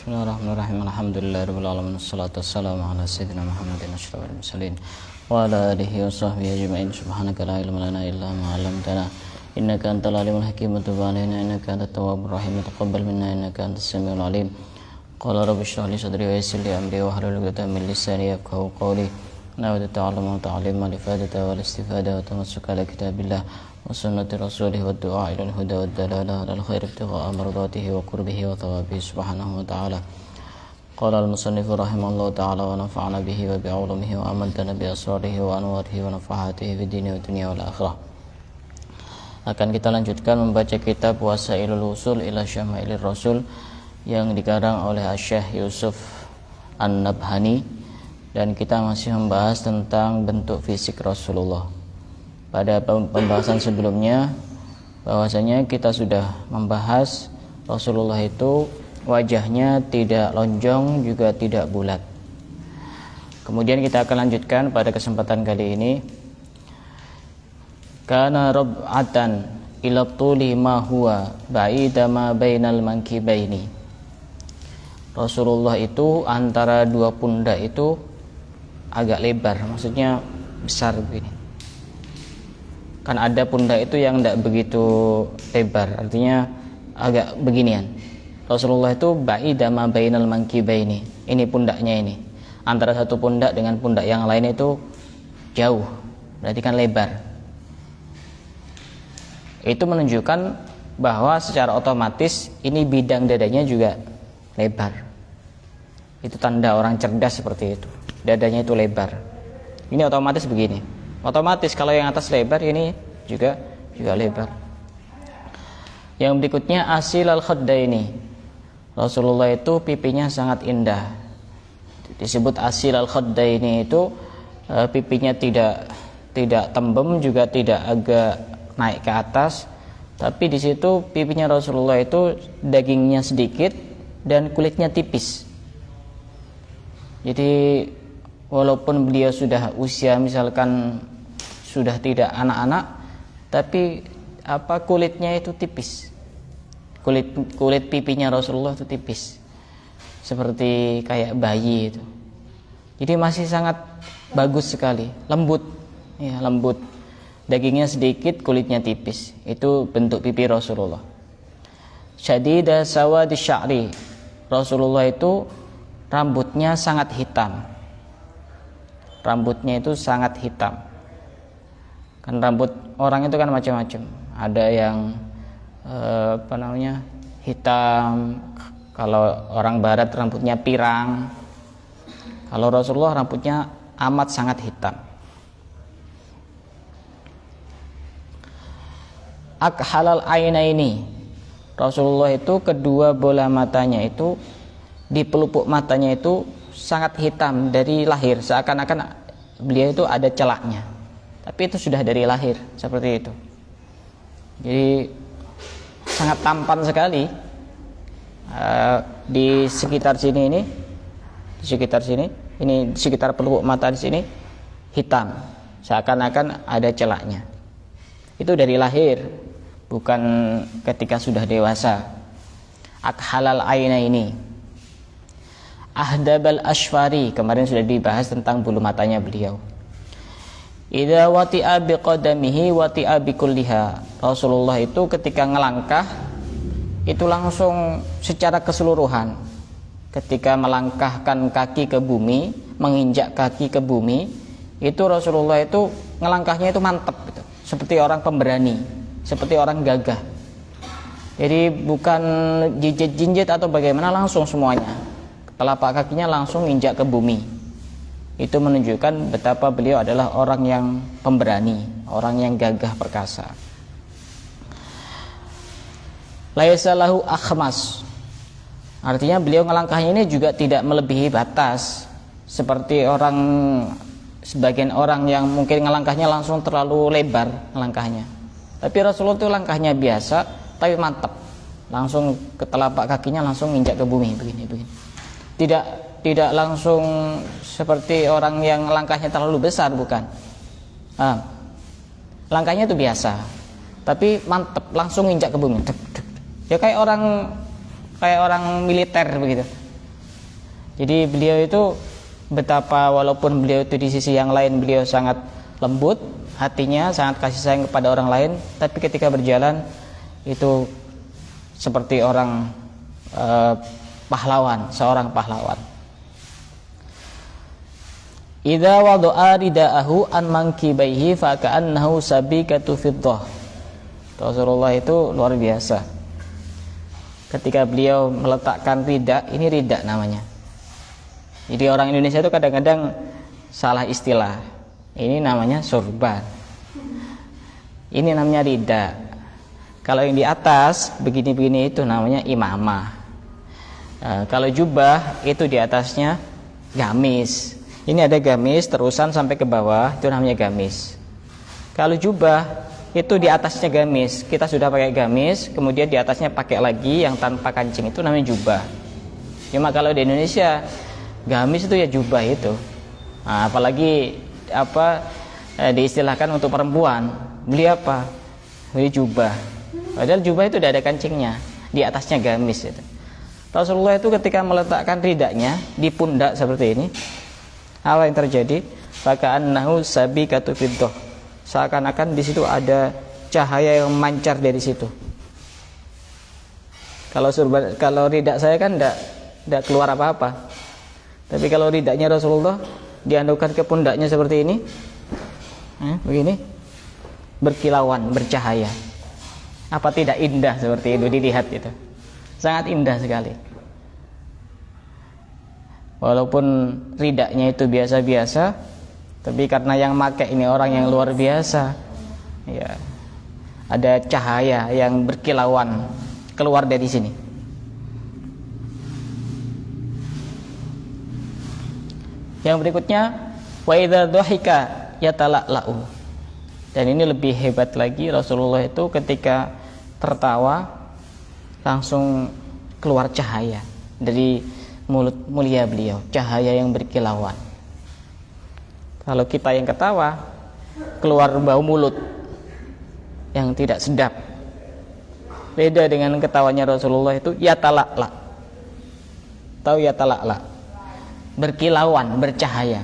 Bismillahirrahmanirrahim. Alhamdulillahirabbil alamin. Wassalatu wassalamu ala sayyidina Muhammadin asyrafil mursalin wa ala alihi wa sahbihi ajma'in. Subhanaka la ilma lana illa ma 'allamtana innaka antal alimul hakim. Tub 'alaina innaka antat tawwabur rahim. Taqabbal minna innaka antas samiul alim. Qala rabbi shrah li sadri wa yassir li amri wa hlul 'uqdatam min lisani yafqahu qawli. Nawaitu ta'alluma wa ta'lima li fadata wal istifada wa tamassuka ala kitabillah wa sunnati rasulih wa du'a ila al-huda wa dalalah ala al-khair ibtigha'a mardatihi wa qurbihi wa thawabihi subhanahu wa ta'ala. Qala al-musannifu rahimahullahu ta'ala wa nafa'ana bihi wa bi'ulumihi wa amantana bi asrarihi wa anwarihi wa nafahatihi fid dini wa dunya wal akhirah. Akan kita lanjutkan membaca kitab Wasailul Usul ila Syamailir Rasul yang dikarang oleh Syekh Yusuf An-Nabhani, dan kita masih membahas tentang bentuk fisik Rasulullah. Pada pembahasan sebelumnya bahwasanya kita sudah membahas Rasulullah itu wajahnya tidak lonjong juga tidak bulat. Kemudian kita akan lanjutkan pada kesempatan kali ini. Kana rab'atan ila tuli ma huwa ba'ida ma bainal mankibaini. Rasulullah itu antara dua pundak itu agak lebar, maksudnya besar begini. Kan ada pundak itu yang tidak begitu lebar, artinya agak beginian. Rasulullah itu ba'ida ma bainal mankibaini. Ini pundaknya ini. Antara satu pundak dengan pundak yang lain itu jauh, berarti kan lebar. Itu menunjukkan bahwa secara otomatis ini bidang dadanya juga lebar. Itu tanda orang cerdas seperti itu. Dadanya itu lebar. Ini otomatis begini. Otomatis kalau yang atas lebar, ini juga lebar. Yang berikutnya asil al-khaddaini. Rasulullah itu pipinya sangat indah. Disebut asil al-khaddaini itu pipinya tidak tembem juga tidak agak naik ke atas, tapi di situ pipinya Rasulullah itu dagingnya sedikit dan kulitnya tipis. Jadi walaupun beliau sudah usia misalkan sudah tidak anak-anak, tapi kulitnya itu tipis. Kulit pipinya Rasulullah itu tipis. Seperti kayak bayi itu. Jadi masih sangat bagus sekali, lembut. Ya, lembut. Dagingnya sedikit, kulitnya tipis. Itu bentuk pipi Rasulullah. Syadida sawadi sya'ri. Rasulullah itu rambutnya sangat hitam. Rambutnya itu sangat hitam. Kan rambut orang itu kan macam-macam. Ada yang hitam. Kalau orang barat rambutnya pirang. Kalau Rasulullah rambutnya amat sangat hitam. Akhalal aina ini. Rasulullah itu kedua bola matanya itu, di pelupuk matanya itu sangat hitam dari lahir, seakan-akan beliau itu ada celaknya, tapi itu sudah dari lahir seperti itu. Jadi sangat tampan sekali. Di sekitar sini ini, di sekitar pelupuk mata di sini hitam, seakan-akan ada celaknya. Itu dari lahir, bukan ketika sudah dewasa. Akhalal aina ini. Ahdabal ashfari, kemarin sudah dibahas tentang bulu matanya beliau. Idza wati'a biqadamihi wati'a bikulliha. Rasulullah itu ketika ngelangkah itu langsung secara keseluruhan. Ketika melangkahkan kaki ke bumi, menginjak kaki ke bumi, itu Rasulullah itu ngelangkahnya itu mantap gitu. Seperti orang pemberani, seperti orang gagah. Jadi bukan jinjit-jinjit atau bagaimana, langsung semuanya. Telapak kakinya langsung injak ke bumi. Itu menunjukkan betapa beliau adalah orang yang pemberani, orang yang gagah perkasa. Laisa lahu akhmas. Artinya beliau ngelangkahnya ini juga tidak melebihi batas. Seperti sebagian orang yang mungkin ngelangkahnya langsung terlalu lebar ngelangkahnya. Tapi Rasulullah itu langkahnya biasa tapi mantap. Langsung ke telapak kakinya langsung injak ke bumi begini. Tidak langsung seperti orang yang langkahnya terlalu besar, bukan. Langkahnya itu biasa, tapi mantap, langsung injak ke bumi. Ya kayak orang militer begitu. Jadi beliau itu betapa walaupun beliau itu di sisi yang lain beliau sangat lembut hatinya, sangat kasih sayang kepada orang lain, tapi ketika berjalan itu seperti orang pahlawan, seorang pahlawan. Idza wada'a ridaahu an mankibaihi fa ka'annahu sabikatu fiddah. Rasulullah itu luar biasa. Ketika beliau meletakkan rida, ini rida namanya. Jadi orang Indonesia itu kadang-kadang salah istilah. Ini namanya sorban. Ini namanya rida. Kalau yang di atas begini-begini itu namanya imamah. Kalau jubah itu di atasnya gamis. Ini ada gamis terusan sampai ke bawah, itu namanya gamis. Kalau jubah itu di atasnya gamis, kita sudah pakai gamis, kemudian di atasnya pakai lagi yang tanpa kancing, itu namanya jubah. Cuma kalau di Indonesia gamis itu ya jubah itu. Nah, apalagi diistilahkan untuk perempuan, beli apa? Beli jubah. Padahal jubah itu tidak ada kancingnya, di atasnya gamis itu. Rasulullah itu ketika meletakkan ridanya di pundak seperti ini, apa yang terjadi? Faka'annahu sabikatu fiddah. Seakan-akan di situ ada cahaya yang memancar dari situ. Kalau ridak saya kan tidak keluar apa-apa. Tapi kalau ridaknya Rasulullah diandukkan ke pundaknya seperti ini, begini, berkilauan, bercahaya. Apa tidak indah seperti itu dilihat itu? Sangat indah sekali. Walaupun ridaknya itu biasa-biasa, tapi karena yang pakai ini orang yang luar biasa, ya, ada cahaya yang berkilauan keluar dari sini. Yang berikutnya, wa idza dhahika yatala'la'u. Dan ini lebih hebat lagi, Rasulullah itu ketika tertawa langsung keluar cahaya dari mulut mulia beliau, cahaya yang berkilauan. Kalau kita yang ketawa, keluar bau mulut yang tidak sedap. Beda dengan ketawanya Rasulullah itu yatala'la. Tahu yatala'la? Berkilauan, bercahaya.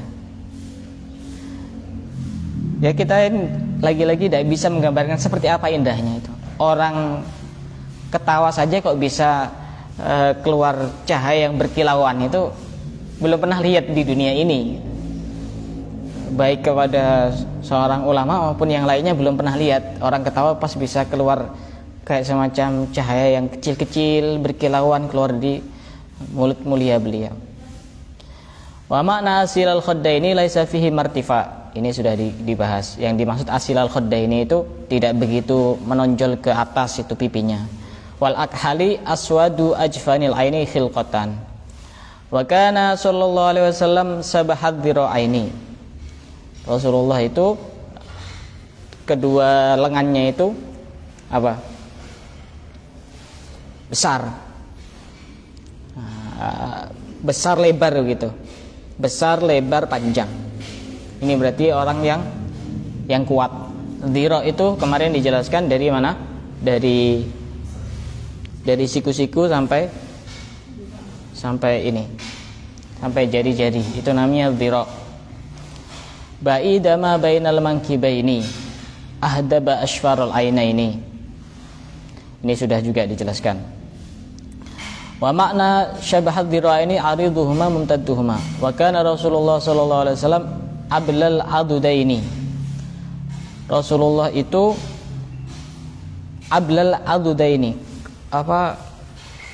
Ya kita lagi-lagi tidak bisa menggambarkan seperti apa indahnya itu. Orang ketawa saja kok bisa keluar cahaya yang berkilauan, itu belum pernah lihat di dunia ini. Baik kepada seorang ulama maupun yang lainnya belum pernah lihat orang ketawa pas bisa keluar kayak semacam cahaya yang kecil-kecil berkilauan keluar di mulut mulia beliau. Wa makna asilal khaddaini laisa fihi martifa. Ini sudah dibahas. Yang dimaksud asilal khaddaini itu tidak begitu menonjol ke atas itu pipinya. Wal akhali aswadu ajfanil aini khilqatan. Wa kana sallallahu alaihi wasallam sabahat dhira'aini. Rasulullah itu kedua lengannya itu apa? Besar. Besar lebar gitu. Besar lebar panjang. Ini berarti orang yang kuat. Dhira itu kemarin dijelaskan dari mana? Dari siku-siku sampai ini, sampai jari-jari, itu namanya dhira. Ba'ida ma bainal mankibaini ahdaba ashfarul ainaini. Ini sudah juga dijelaskan. Wa makna syabahat dhira'aini ariduhuma mumtadduhuma. Wa kana Rasulullah sallallahu alaihi wasallam ablal adudaini. Rasulullah itu ablal adudaini, apa,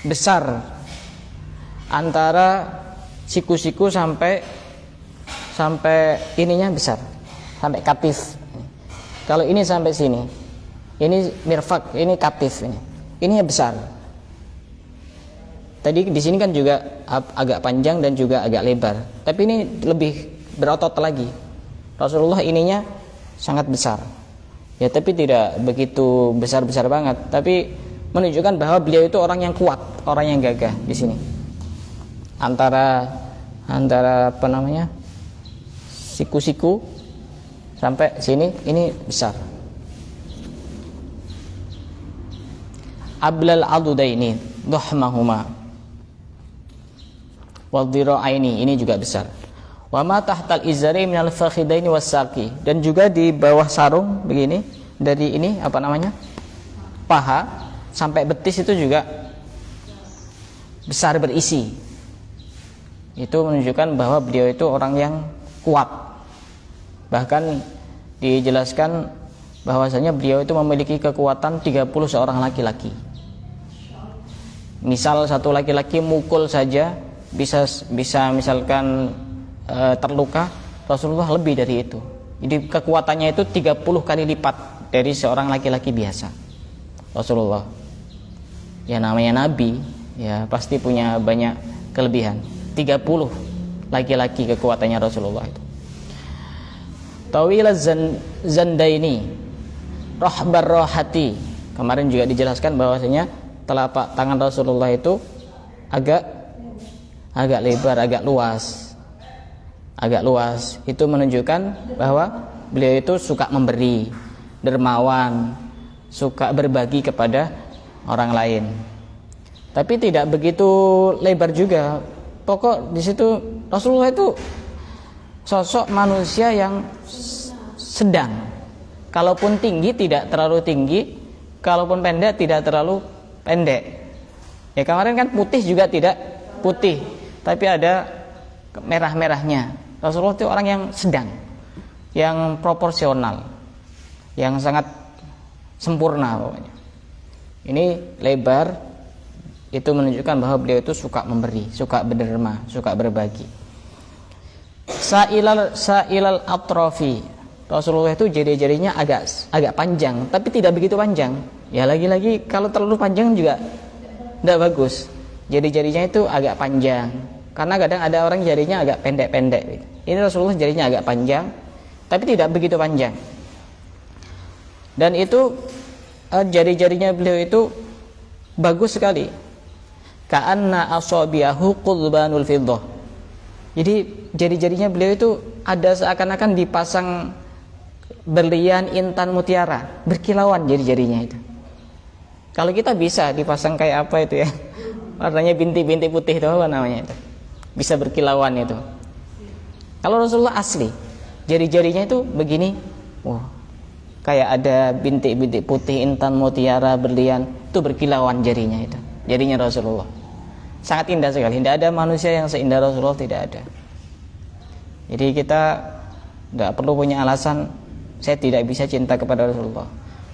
besar antara siku-siku sampai ininya besar, sampai katif. Kalau ini sampai sini, ini mirfak, ini katif, ini besar. Tadi di sini kan juga agak panjang dan juga agak lebar, tapi ini lebih berotot lagi. Rasulullah ininya sangat besar, ya, tapi tidak begitu besar-besar banget, tapi menunjukkan bahwa beliau itu orang yang kuat, orang yang gagah di sini. Antara apa namanya, siku-siku sampai sini ini besar. Ablal adudaini dhahmahuma. wadhira'aini, ini juga besar. Wa ma tahtal izari minal fakhidaini wasaqi, dan juga di bawah sarung begini, dari ini apa namanya, paha sampai betis itu juga besar berisi. Itu menunjukkan bahwa beliau itu orang yang kuat. Bahkan dijelaskan bahwasanya beliau itu memiliki kekuatan 30 seorang laki-laki. Misal satu laki-laki mukul saja bisa misalkan terluka, Rasulullah lebih dari itu. Jadi kekuatannya itu 30 kali lipat dari seorang laki-laki biasa. Rasulullah, ya namanya Nabi, ya pasti punya banyak kelebihan. 30 laki-laki kekuatannya Rasulullah itu. Tawilaz zandaini rahbar rohati, kemarin juga dijelaskan bahwasanya telapak tangan Rasulullah itu agak lebar, agak luas. Itu menunjukkan bahwa beliau itu suka memberi, dermawan, suka berbagi kepada orang lain. Tapi tidak begitu lebar juga. Pokok di situ Rasulullah itu sosok manusia yang sedang. Kalaupun tinggi tidak terlalu tinggi, kalaupun pendek tidak terlalu pendek. Ya kemarin kan putih juga tidak putih, tapi ada merah-merahnya. Rasulullah itu orang yang sedang, yang proporsional, yang sangat sempurna pokoknya. Ini lebar, itu menunjukkan bahwa beliau itu suka memberi, suka berderma, suka berbagi. Sa'ilal atrofi, Rasulullah itu jari-jarinya agak panjang, tapi tidak begitu panjang. Ya lagi-lagi kalau terlalu panjang juga tidak bagus. Jari-jarinya itu agak panjang, karena kadang ada orang jarinya agak pendek-pendek. Ini Rasulullah jarinya agak panjang, tapi tidak begitu panjang. Dan itu jari-jarinya beliau itu bagus sekali. Ka'anna asabiyahu qudbanul fiddah. Jadi jari-jarinya beliau itu ada seakan-akan dipasang berlian intan mutiara, berkilauan jari-jarinya itu. Kalau kita bisa dipasang kayak apa itu ya, warnanya bintik-bintik putih itu apa namanya itu, bisa berkilauan itu. Kalau Rasulullah asli jari-jarinya itu begini, wah, kayak ada bintik-bintik putih, intan mutiara, berlian, itu berkilauan jarinya itu, jarinya Rasulullah. Sangat indah sekali. Tidak ada manusia yang seindah Rasulullah, tidak ada. Jadi kita tidak perlu punya alasan saya tidak bisa cinta kepada Rasulullah.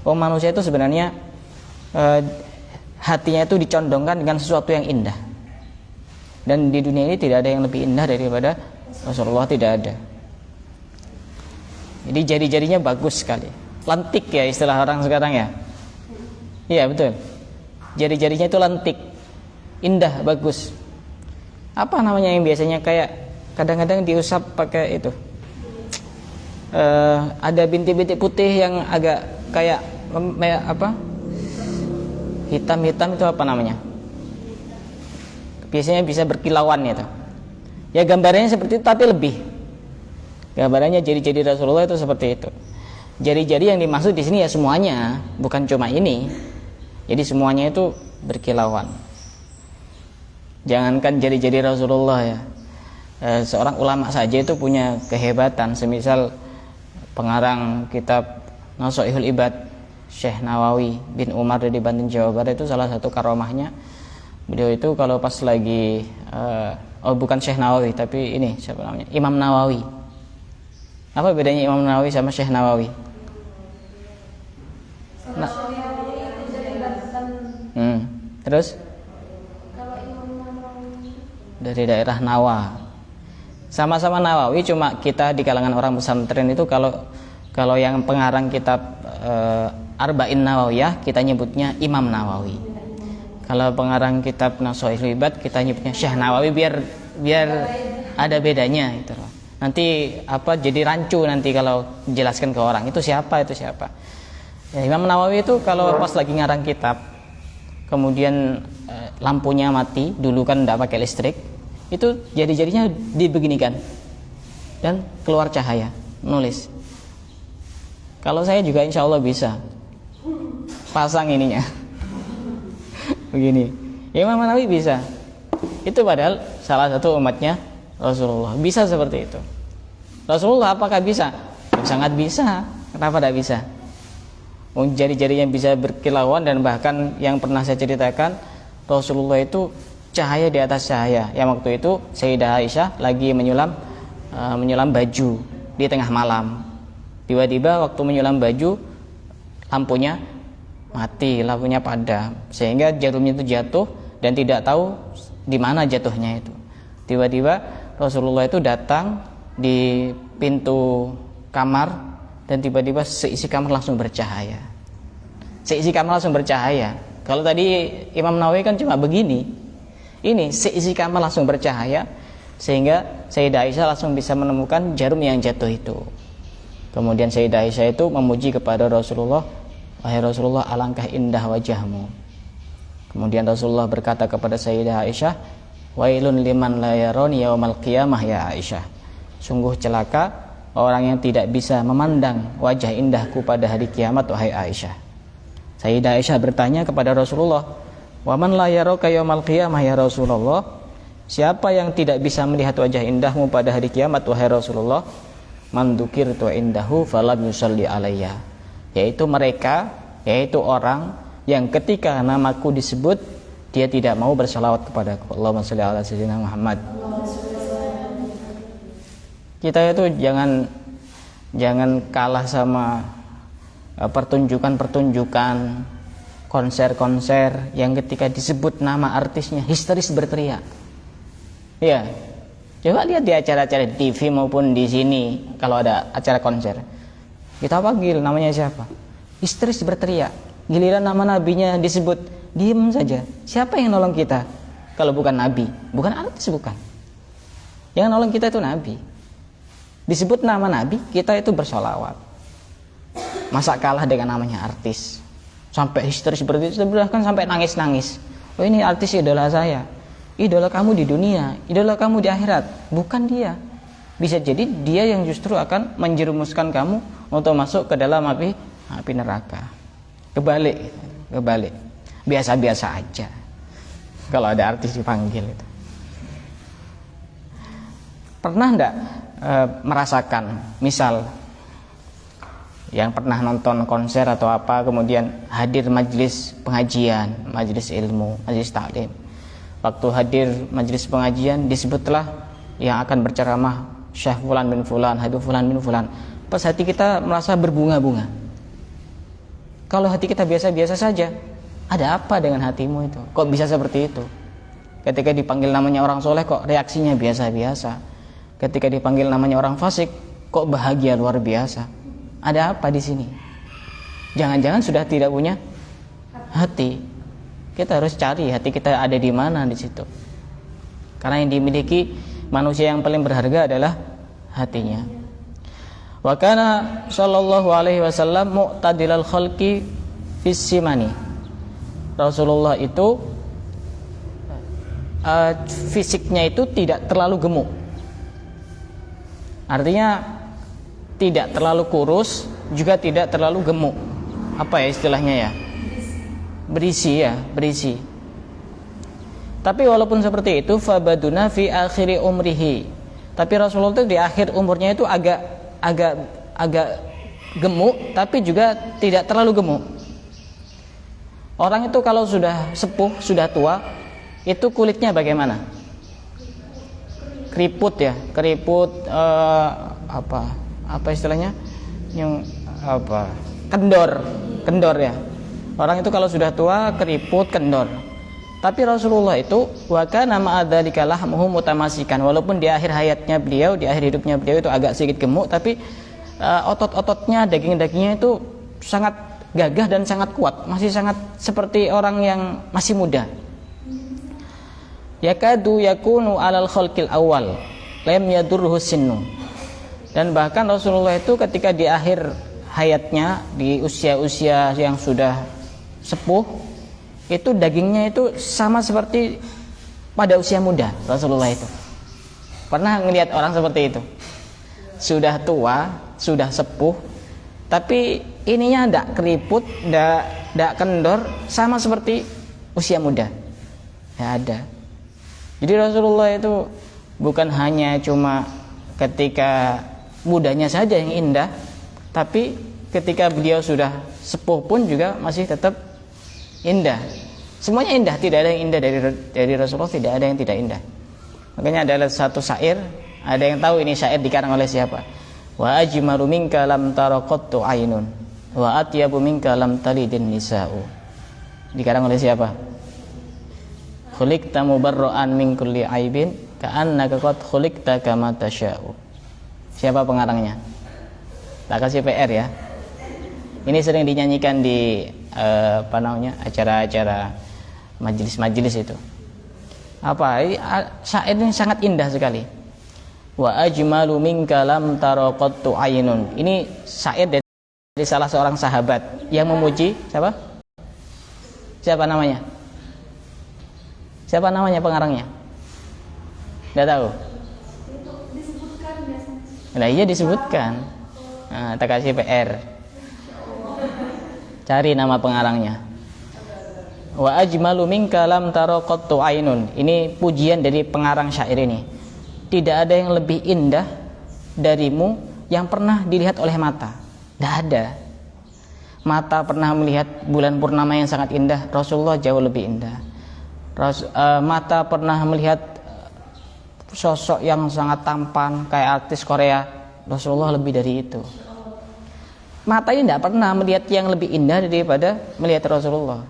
Manusia itu sebenarnya hatinya itu dicondongkan dengan sesuatu yang indah. Dan di dunia ini tidak ada yang lebih indah daripada Rasulullah, tidak ada. Jadi jari-jarinya bagus sekali, lentik ya istilah orang sekarang ya. Iya betul. Jari-jarinya itu lentik, indah, bagus. Apa namanya yang biasanya kayak kadang-kadang diusap pakai itu, ada bintik-bintik putih yang agak kayak apa, hitam-hitam, itu apa namanya, biasanya bisa berkilauan itu. Ya gambarannya seperti itu, tapi lebih gambarannya jari-jari Rasulullah itu seperti itu. Jari-jari yang dimaksud di sini ya semuanya, bukan cuma ini. Jadi semuanya itu berkilauan. Jangankan jari-jari Rasulullah ya, seorang ulama saja itu punya kehebatan. Semisal pengarang kitab Nasha'ihul Ibad, Syekh Nawawi bin Umar dari Banten, Jawa Barat, itu salah satu karomahnya. Beliau itu kalau pas lagi bukan Syekh Nawawi, tapi ini siapa namanya, Imam Nawawi. Apa bedanya Imam Nawawi sama Syekh Nawawi? Nah, terus dari daerah Nawa, sama-sama Nawawi, cuma kita di kalangan orang pesantren itu kalau yang pengarang kitab Arba'in Nawawiyah kita nyebutnya Imam Nawawi. Kalau pengarang kitab Nasha'ihul Ibad kita nyebutnya Syekh Nawawi, biar ada bedanya gitu loh. Nanti apa jadi rancu nanti kalau jelaskan ke orang itu siapa. Ya, Imam Nawawi itu kalau pas lagi ngarang kitab, kemudian lampunya mati, dulu kan tidak pakai listrik, itu jari-jarinya dibeginikan dan keluar cahaya menulis. Kalau saya juga insya Allah bisa pasang ininya begini. Imam Nawawi bisa. Itu padahal salah satu umatnya Rasulullah. Bisa seperti itu. Rasulullah apakah bisa? Sangat bisa. Kenapa tidak bisa? Jari-jarinya bisa berkilauan, dan bahkan yang pernah saya ceritakan, Rasulullah itu cahaya di atas cahaya. Yang waktu itu Sayyidah Aisyah lagi menyulam baju di tengah malam. Tiba-tiba waktu menyulam baju, lampunya mati, lampunya padam, sehingga jarumnya itu jatuh dan tidak tahu di mana jatuhnya itu. Tiba-tiba Rasulullah itu datang di pintu kamar, dan tiba-tiba seisi kamar langsung bercahaya. Seisi kamar langsung bercahaya. Kalau tadi Imam Nawawi kan cuma begini, ini seisi kamar langsung bercahaya, sehingga Sayyidah Aisyah langsung bisa menemukan jarum yang jatuh itu. Kemudian Sayyidah Aisyah itu memuji kepada Rasulullah, wahai Rasulullah, alangkah indah wajahmu. Kemudian Rasulullah berkata kepada Sayyidah Aisyah, wailun liman la yarani yaumal qiyamah ya Aisyah. Sungguh celaka orang yang tidak bisa memandang wajah indahku pada hari kiamat, wahai Aisyah. Sayyidah Aisyah bertanya kepada Rasulullah, wa man la yaraka yaumal qiyamah ya Rasulullah. Siapa yang tidak bisa melihat wajah indahmu pada hari kiamat, wahai Rasulullah? Man dzukirtu indahu falam yusalli alayya. Yaitu mereka, yaitu orang yang ketika namaku disebut, dia tidak mau bersalawat kepadaku. Allahumma shalli ala sayyidina Muhammad. Kita itu jangan kalah sama pertunjukan-pertunjukan, konser-konser yang ketika disebut nama artisnya histeris berteriak. Ya, coba lihat di acara-acara di TV maupun di sini, kalau ada acara konser, kita panggil namanya siapa, histeris berteriak. Giliran nama nabinya disebut, diem saja. Siapa yang nolong kita kalau bukan nabi? Bukan artis, bukan. Yang nolong kita itu nabi. Disebut nama nabi, kita itu bersolawat. Masa kalah dengan namanya artis? Sampai histeris seperti itu, bahkan sampai nangis-nangis. Oh, ini artis idola saya. Idola kamu di dunia, idola kamu di akhirat. Bukan dia. Bisa jadi dia yang justru akan menjerumuskan kamu untuk masuk ke dalam api neraka. Kebalik. Biasa-biasa aja kalau ada artis dipanggil itu. Pernah enggak merasakan, misal yang pernah nonton konser atau apa, kemudian hadir majelis pengajian, majelis ilmu, majelis taklim. Waktu hadir majelis pengajian, disebutlah yang akan berceramah Syekh Fulan bin Fulan, Habib Fulan bin Fulan. Pas hati kita merasa berbunga-bunga. Kalau hati kita biasa-biasa saja, ada apa dengan hatimu itu? Kok bisa seperti itu? Ketika dipanggil namanya orang soleh, kok reaksinya biasa-biasa? Ketika dipanggil namanya orang fasik, kok bahagia luar biasa? Ada apa di sini? Jangan-jangan sudah tidak punya hati. Kita harus cari hati kita ada di mana di situ. Karena yang dimiliki manusia yang paling berharga adalah hatinya. Wa kana sallallahu alaihi wasallam mu'tadilal khalqi fis simani. Rasulullah itu fisiknya itu tidak terlalu gemuk. Artinya tidak terlalu kurus, juga tidak terlalu gemuk. Apa ya istilahnya ya? Berisi. Tapi walaupun seperti itu, fabaduna fi akhiri umrihi. Tapi Rasulullah itu di akhir umurnya itu agak gemuk, tapi juga tidak terlalu gemuk. Orang itu kalau sudah sepuh, sudah tua, itu kulitnya bagaimana? Keriput ya, apa istilahnya, yang apa, kendor ya. Orang itu kalau sudah tua keriput, kendor. Tapi Rasulullah itu wa kana ma'adzalika lahmuhu mutamasikan. Walaupun di akhir hayatnya beliau, di akhir hidupnya beliau itu agak sedikit gemuk, tapi otot-ototnya, daging-dagingnya itu sangat gagah dan sangat kuat, masih sangat seperti orang yang masih muda. Yakadu yakunu alal khalqil awal lam yadurruhu sinnu. Dan bahkan Rasulullah itu ketika di akhir hayatnya, di usia-usia yang sudah sepuh, itu dagingnya itu sama seperti pada usia muda. Rasulullah itu pernah ngelihat orang seperti itu, sudah tua, sudah sepuh, tapi ininya tidak keriput, tidak kendor, sama seperti usia muda. Ya ada. Jadi Rasulullah itu bukan hanya cuma ketika mudanya saja yang indah, tapi ketika beliau sudah sepuh pun juga masih tetap indah. Semuanya indah, tidak ada yang indah dari Rasulullah, tidak ada yang tidak indah. Makanya ada satu syair, ada yang tahu ini syair dikarang oleh siapa? Wa ajmalu minka lam tara qattu ainun wa atyabu minka lam talidin nisa'u. Dikarang oleh siapa? Khuliqta mubarra'an min kulli aibin ka'annaka qad khuliqta kama tasya'u. Siapa pengarangnya? Tak kasih PR ya. Ini sering dinyanyikan di acara-acara majelis-majelis itu. Syair ini sangat indah sekali. Wa ajmalu minka lam tara qattu ainun. Ini syair dari salah seorang sahabat yang memuji siapa? Siapa namanya? Siapa namanya pengarangnya? Tidak tahu. Nah, iya disebutkan. Nah, tak kasih PR. Cari nama pengarangnya. Wa ajmalu minka lam tara qattu ainun. Ini pujian dari pengarang syair ini. Tidak ada yang lebih indah darimu yang pernah dilihat oleh mata. Tidak ada. Mata pernah melihat bulan purnama yang sangat indah, Rasulullah jauh lebih indah. Mata pernah melihat sosok yang sangat tampan kayak artis Korea, Rasulullah lebih dari itu. Mata ini tidak pernah melihat yang lebih indah daripada melihat Rasulullah.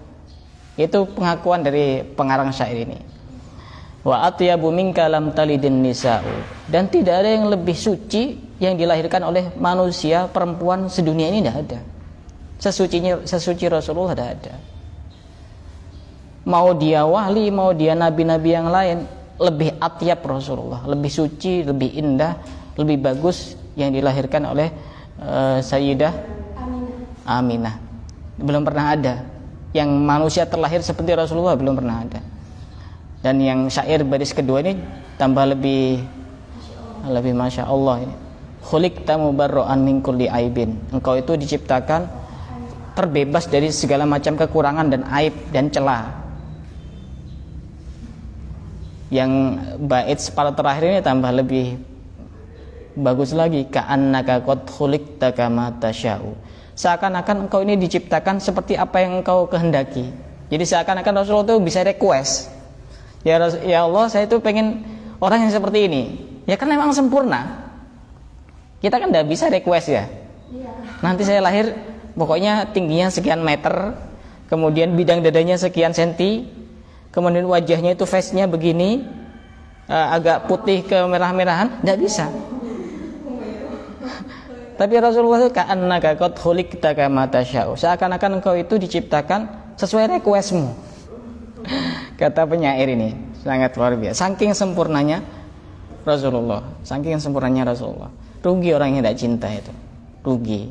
Itu pengakuan dari pengarang syair ini. Wa atyabu minka lam talidin nisa'u. Dan tidak ada yang lebih suci yang dilahirkan oleh manusia perempuan sedunia ini, tidak ada. Sesuci Rasulullah tidak ada. Mau dia wali, mau dia nabi-nabi yang lain, lebih atyab Rasulullah, lebih suci, lebih indah, lebih bagus yang dilahirkan oleh Sayyidah Aminah. Belum pernah ada yang manusia terlahir seperti Rasulullah, belum pernah ada. Dan yang syair baris kedua ini tambah lebih masya Allah ini. Khuliqta mubarra'an min kulli aibin. Engkau itu diciptakan terbebas dari segala macam kekurangan dan aib dan celah. Yang bait separuh terakhir ini tambah lebih bagus lagi. Ka'annaka qad khuliqta kama tasya'u. Seakan-akan engkau ini diciptakan seperti apa yang engkau kehendaki. Jadi seakan-akan Rasulullah itu bisa request. Ya Allah, saya itu pengen orang yang seperti ini. Ya kan memang sempurna. Kita kan tidak bisa request ya. Nanti saya lahir pokoknya tingginya sekian meter, kemudian bidang dadanya sekian senti, kemudian wajahnya itu face-nya begini, agak putih ke merah-merahan, tidak bisa. Tapi Rasulullah itu ka'annaka qad khuliqta kama tasya'u. Seakan-akan engkau itu diciptakan sesuai requestmu. Kata penyair ini sangat luar biasa. Saking sempurnanya Rasulullah, saking sempurnanya Rasulullah. Rugi orang yang tidak cinta itu, rugi.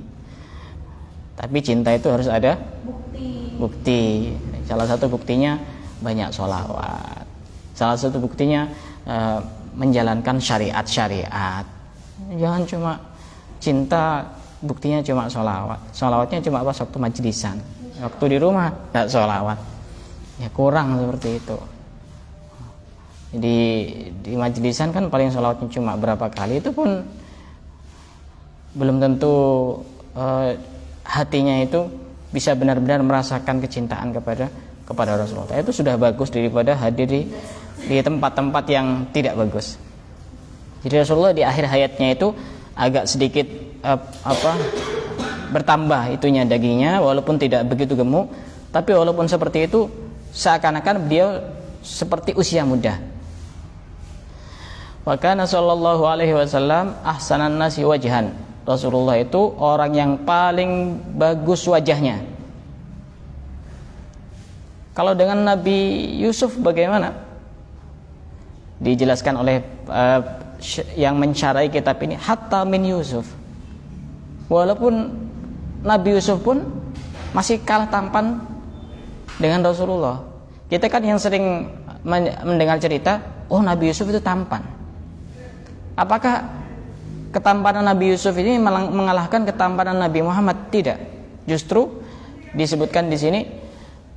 Tapi cinta itu harus ada bukti. Salah satu buktinya banyak sholawat. Salah satu buktinya menjalankan syariat-syariat. Jangan cuma cinta, buktinya cuma sholawat. Sholawatnya cuma pas waktu majlisan. Waktu di rumah tidak sholawat. Ya kurang seperti itu. Jadi di majlisan kan paling sholawatnya cuma berapa kali, itu pun belum tentu hatinya itu bisa benar-benar merasakan kecintaan kepada Rasulullah. Itu sudah bagus daripada hadir di tempat-tempat yang tidak bagus. Jadi Rasulullah di akhir hayatnya itu agak sedikit bertambah itunya dagingnya, walaupun tidak begitu gemuk, tapi walaupun seperti itu seakan-akan beliau seperti usia muda. Wa kana sallallahu alaihi wasallam ahsanan nasi wajhan. Rasulullah itu orang yang paling bagus wajahnya. Kalau dengan Nabi Yusuf bagaimana? Dijelaskan oleh yang mensyarahi kitab ini, hatta min Yusuf. Walaupun Nabi Yusuf pun masih kalah tampan dengan Rasulullah. Kita kan yang sering mendengar cerita, oh Nabi Yusuf itu tampan. Apakah ketampanan Nabi Yusuf ini mengalahkan ketampanan Nabi Muhammad? Tidak. Justru disebutkan di sini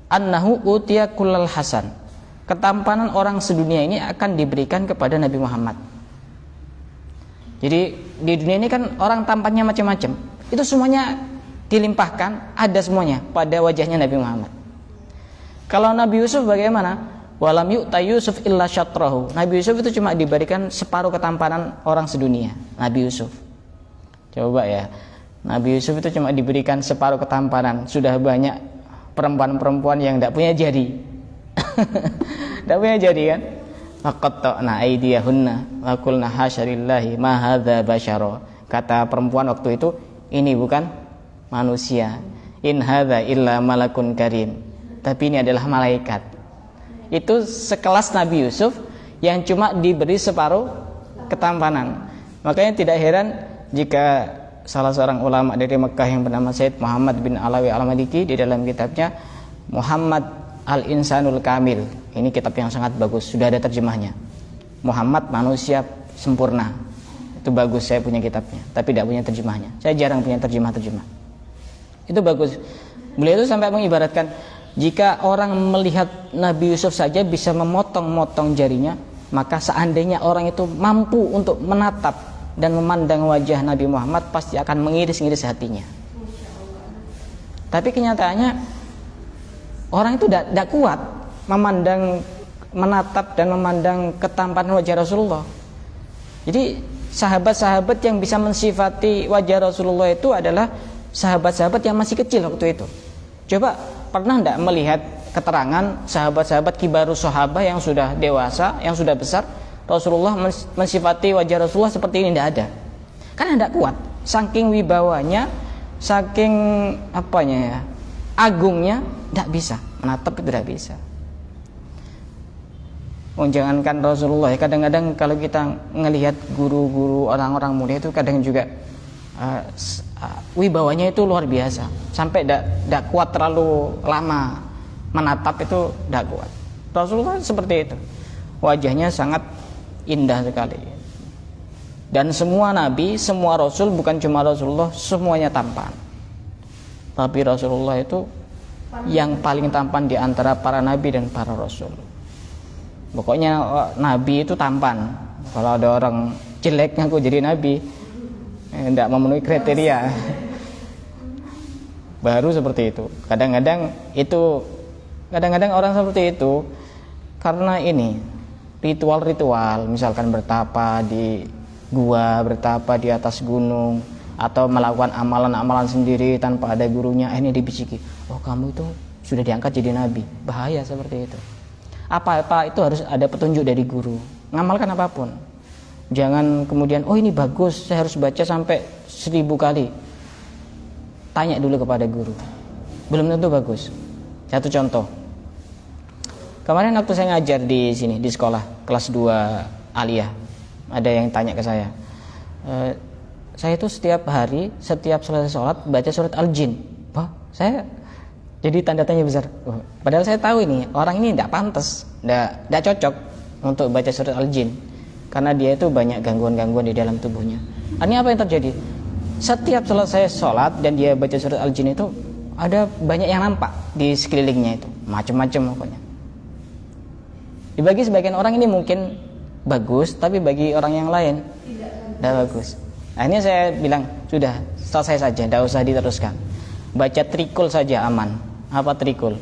annahu utiya kullal hasan. ketampanan orang sedunia ini akan diberikan kepada Nabi Muhammad. Jadi di dunia ini kan orang tampannya macam-macam, itu semuanya dilimpahkan, ada semuanya pada wajahnya Nabi Muhammad. Kalau Nabi Yusuf bagaimana? Walam yu'ta Yusuf illa syatrahu. Nabi Yusuf itu cuma diberikan separuh ketampanan orang sedunia. Nabi Yusuf, coba ya, Nabi Yusuf itu cuma diberikan separuh ketampanan. Sudah banyak perempuan-perempuan yang tidak punya jari. Tidak punya jari kan? Faqatta'na aydiyahunna wa qulna hasyarillahi ma hadza basyara. Kata perempuan waktu itu, ini bukan manusia. In hadza illa malakun karim. Tapi ini adalah malaikat. Itu sekelas Nabi Yusuf yang cuma diberi separuh ketampanan. Makanya tidak heran jika salah seorang ulama dari Mekah yang bernama Said Muhammad bin Alawi Al-Maliki di dalam kitabnya Muhammad Al-Insanul Kamil, ini kitab yang sangat bagus, sudah ada terjemahnya, Muhammad manusia sempurna. Itu bagus, saya punya kitabnya, tapi tidak punya terjemahnya. Saya jarang punya terjemah. Itu bagus. Beliau itu sampai mengibaratkan, jika orang melihat Nabi Yusuf saja bisa memotong-motong jarinya, maka seandainya orang itu mampu untuk menatap dan memandang wajah Nabi Muhammad, pasti akan mengiris-ngiris hatinya. Tapi kenyataannya orang itu tidak kuat memandang, menatap dan memandang ketampanan wajah Rasulullah. Jadi sahabat-sahabat yang bisa mensifati wajah Rasulullah itu adalah sahabat-sahabat yang masih kecil waktu itu. Coba pernah tidak melihat keterangan sahabat-sahabat kibarus sahabah yang sudah dewasa, yang sudah besar, Rasulullah mensifati wajah Rasulullah seperti ini? Tidak ada. Karena tidak kuat, saking wibawanya, saking apanya ya, agungnya, tidak bisa menatap, itu tidak bisa. Jangankan Rasulullah ya, kadang-kadang kalau kita melihat guru-guru orang-orang mulia itu kadang juga wibawanya itu luar biasa, sampai tidak kuat terlalu lama menatap, itu tidak kuat. Rasulullah seperti itu, wajahnya sangat indah sekali. Dan semua nabi, semua rasul, bukan cuma Rasulullah, semuanya tampan. Tapi Rasulullah itu yang paling tampan di antara para nabi dan para rasul. Pokoknya nabi itu tampan. Kalau ada orang jelek ngaku jadi nabi, tidak memenuhi kriteria, baru seperti itu. Kadang-kadang orang seperti itu karena ini ritual-ritual, misalkan bertapa di gua, bertapa di atas gunung, atau melakukan amalan-amalan sendiri tanpa ada gurunya. Ini dibisiki, oh kamu itu sudah diangkat jadi nabi. Bahaya seperti itu. Apa-apa itu harus ada petunjuk dari guru. Ngamalkan apapun, jangan kemudian, oh ini bagus, saya harus baca sampai 1000 kali. Tanya dulu kepada guru, belum tentu bagus. Satu contoh, kemarin waktu saya ngajar di sini, di sekolah kelas 2 aliyah, ada yang tanya ke saya, saya itu setiap hari, setiap selesai sholat baca surat Al-Jin. Wah, saya jadi tanda tanya besar. Padahal saya tahu ini orang ini tidak pantas, tidak cocok untuk baca surat Al-Jin, karena dia itu banyak gangguan-gangguan di dalam tubuhnya. Artinya apa yang terjadi? Setiap selesai sholat dan dia baca surat Al-Jin itu, ada banyak yang nampak di sekelilingnya itu, macam-macam pokoknya. Bagi sebagian orang ini mungkin bagus, tapi bagi orang yang lain tidak bagus. Akhirnya saya bilang, sudah selesai saja, tidak usah diteruskan. Baca trikul saja aman. Apa trikul?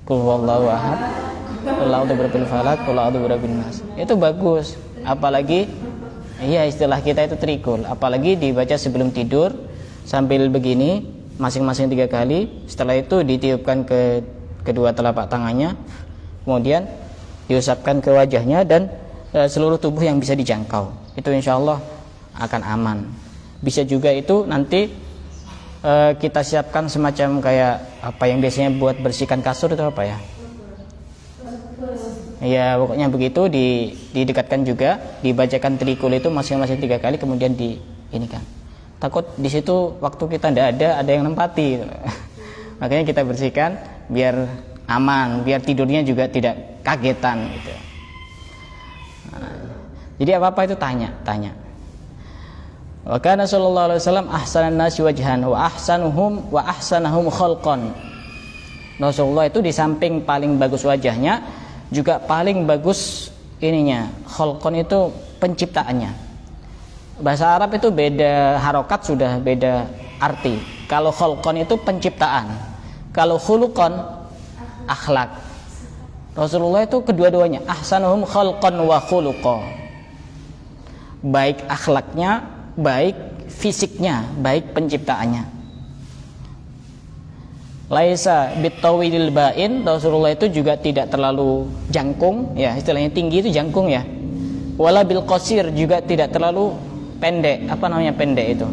Qul huwallahu ahad, qul a'udzu birabbil falaq, qul a'udzu birabbin nas. Itu bagus. Apalagi istilah kita itu trikul. Apalagi dibaca sebelum tidur sambil begini, masing-masing 3 kali. Setelah itu ditiupkan ke kedua telapak tangannya, kemudian diusapkan ke wajahnya dan seluruh tubuh yang bisa dijangkau. Itu insyaallah akan aman. Bisa juga itu nanti kita siapkan semacam kayak apa yang biasanya buat bersihkan kasur itu apa ya? Ya pokoknya begitu, didekatkan juga, dibacakan trikul itu masing-masing 3 kali, kemudian ini kan. Takut di situ waktu kita tidak ada yang nempati. Makanya kita bersihkan biar aman, biar tidurnya juga tidak kagetan gitu. Jadi apa-apa itu tanya. Wa kana sallallahu alaihi wasallam ahsanan nasi wajhan wa ahsanahum khalqan. Rasulullah itu di samping paling bagus wajahnya, juga paling bagus ininya. Kholqon itu penciptaannya. Bahasa Arab itu beda harokat sudah beda arti. Kalau kholqon itu penciptaan, kalau khuluqon akhlak. Rasulullah itu kedua-duanya, ahsanuhum khalqan wa khuluqa. Baik akhlaknya, baik fisiknya, baik penciptaannya. Laisa bitawilil ba'in, Rasulullah itu juga tidak terlalu jangkung, ya istilahnya tinggi itu jangkung ya. Wala bil qasir, juga tidak terlalu pendek. Apa namanya pendek itu?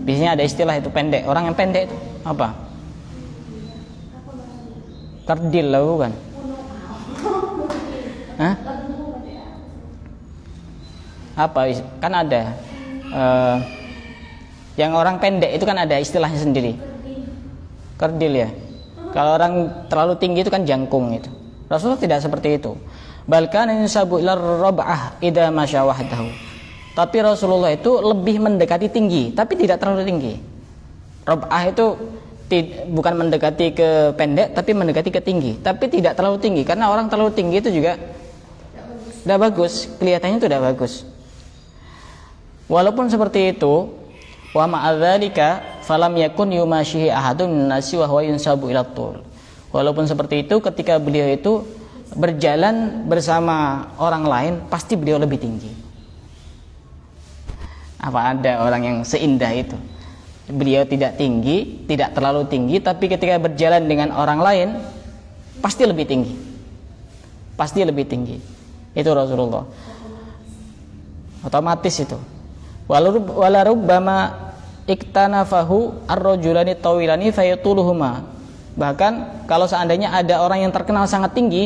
Biasanya ada istilah itu pendek. Orang yang pendek itu apa? Kerdil lah bukan? Hah? Apa? Kan ada yang orang pendek itu kan ada istilahnya sendiri. Kerdil ya. Kalau orang terlalu tinggi itu kan jangkung itu. Rasulullah tidak seperti itu. Bahkan insabu ilar rab'ah idza masya wahdahu. Tapi Rasulullah itu lebih mendekati tinggi, tapi tidak terlalu tinggi. Rab'ah itu bukan mendekati ke pendek, tapi mendekati ke tinggi, tapi tidak terlalu tinggi. Karena orang terlalu tinggi itu juga tidak bagus, kelihatannya itu tidak bagus. Walaupun seperti itu, wa ma'adzalika falam yakun yumashihi ahadun nasi wa huwa yunsabu ila tul. Walaupun seperti itu, ketika beliau itu berjalan bersama orang lain, pasti beliau lebih tinggi. Apa ada orang yang seindah itu? Beliau tidak tinggi, tidak terlalu tinggi, tapi ketika berjalan dengan orang lain pasti lebih tinggi. Pasti lebih tinggi. Itu Rasulullah. Otomatis itu. Wala rubbama iktanafahu ar-rajulani tawilani fayatuluhuma. Bahkan kalau seandainya ada orang yang terkenal sangat tinggi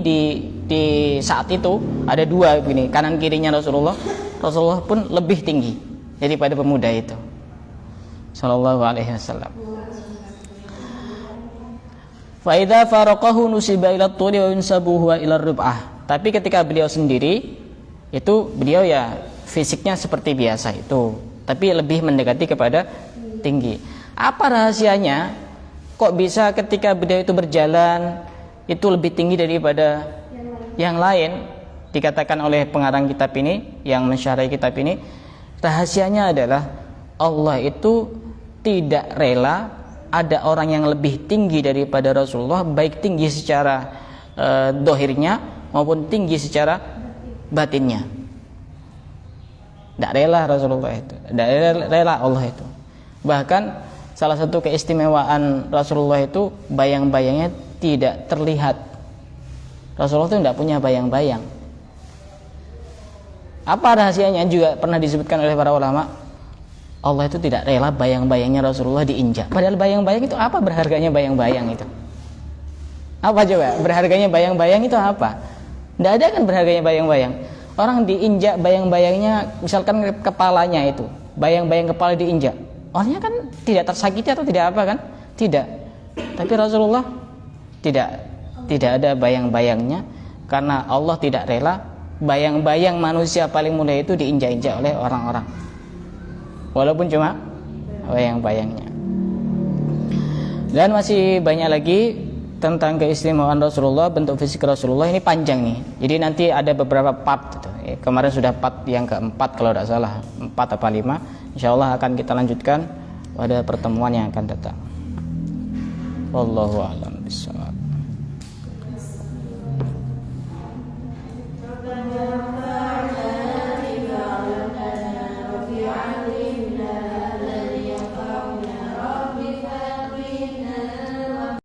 di saat itu, ada dua begini, kanan kirinya Rasulullah pun lebih tinggi daripada pemuda itu. Sallallahu alaihi wasallam. Fa idza faraqahu nusiba ila tuli wa yunsabuhu ila rub'ah. Tapi ketika beliau sendiri itu beliau ya fisiknya seperti biasa itu, tapi lebih mendekati kepada tinggi. Apa rahasianya? Kok bisa ketika beliau itu berjalan itu lebih tinggi daripada yang lain? Dikatakan oleh pengarang kitab ini, yang mensyarahi kitab ini, rahasianya adalah Allah itu tidak rela ada orang yang lebih tinggi daripada Rasulullah, baik tinggi secara dohirnya maupun tinggi secara batinnya. Tidak rela Rasulullah itu, tidak rela Allah itu. Bahkan salah satu keistimewaan Rasulullah itu bayang-bayangnya tidak terlihat. Rasulullah itu tidak punya bayang-bayang. Apa rahasianya? Juga pernah disebutkan oleh para ulama, Allah itu tidak rela bayang-bayangnya Rasulullah diinjak. Padahal bayang-bayang itu apa berharganya bayang-bayang itu? Apa coba berharganya bayang-bayang itu apa? Tidak ada kan berharganya bayang-bayang. Orang diinjak bayang-bayangnya, misalkan kepalanya itu, bayang-bayang kepala diinjak, orangnya kan tidak tersakiti atau tidak apa kan? Tidak. Tapi Rasulullah tidak ada bayang-bayangnya, karena Allah tidak rela bayang-bayang manusia paling mulia itu diinjak-injak oleh orang-orang, walaupun cuma bayang-bayangnya. Dan masih banyak lagi tentang keistimewaan Rasulullah, bentuk fisik Rasulullah. Ini panjang nih, jadi nanti ada beberapa part gitu. Kemarin sudah part yang keempat kalau tidak salah, 4 atau 5. InsyaAllah akan kita lanjutkan pada pertemuan yang akan datang. Wallahu a'lam bishawab.